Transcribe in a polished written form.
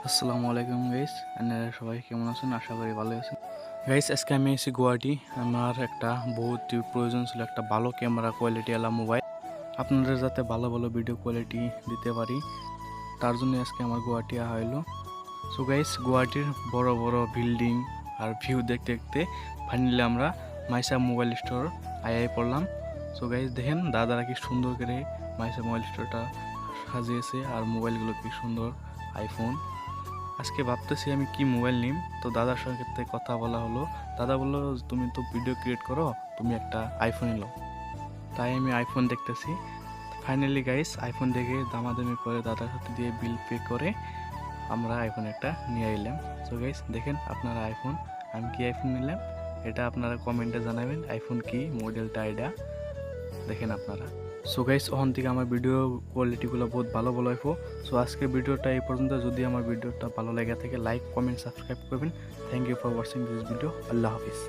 আসসালামু আলাইকুম গাইস, আপনারা সবাই কেমন আছেন? আশা করি ভালো আছেন। গাইস, আজকে আমি এসেছি গুয়াহাটি। আমার একটা বহুত প্রয়োজন ছিল একটা ভালো ক্যামেরা কোয়ালিটি আলা মোবাইল, আপনাদের যাতে ভালো ভালো ভিডিও কোয়ালিটি দিতে পারি, তার জন্য আজকে আমার গুয়াহাটি আসা হইলো। সো গাইস, গুয়াহাটির বড় বড় বিল্ডিং আর ভিউ দেখতে দেখতে ফাইনালি আমরা মাইসা মোবাইল স্টোর আই পড়লাম। সো গাইস, দেখেন দাদারা কি সুন্দর করে মাইসা মোবাইল স্টোরটা সাজিয়েছে, আর মোবাইলগুলো কি সুন্দর আইফোন। আজকে ভাবতেছি আমি কি মোবাইল নিম, তো দাদার সাথে কথা বলা হলো। দাদা বললো তুমি তো ভিডিও ক্রিয়েট করো, তুমি একটা আইফোন নিলো। তাই আমি আইফোন দেখতেছি। ফাইনালি গাইস, আইফোন দেখে দামাদামি করে দাদার সাথে দিয়ে বিল পে করে আমরা আইফোন একটা নিয়ে এলাম। সো গাইস, দেখেন আপনারা আইফোন, আমি কি আইফোন নিলাম এটা আপনারা কমেন্টে জানাবেন। আইফোন কি মডেলটা এটা দেখেন আপনারা। সো গাইস, ওখান থেকে আমার ভিডিও কোয়ালিটিগুলো বহুত ভালো ভালো হইব। সো আজকের ভিডিওটা এই পর্যন্ত। যদি আমার ভিডিওটা ভালো লেগে থাকে লাইক কমেন্ট সাবস্ক্রাইব করবেন। Thank you for watching this video. আল্লাহ হাফিজ।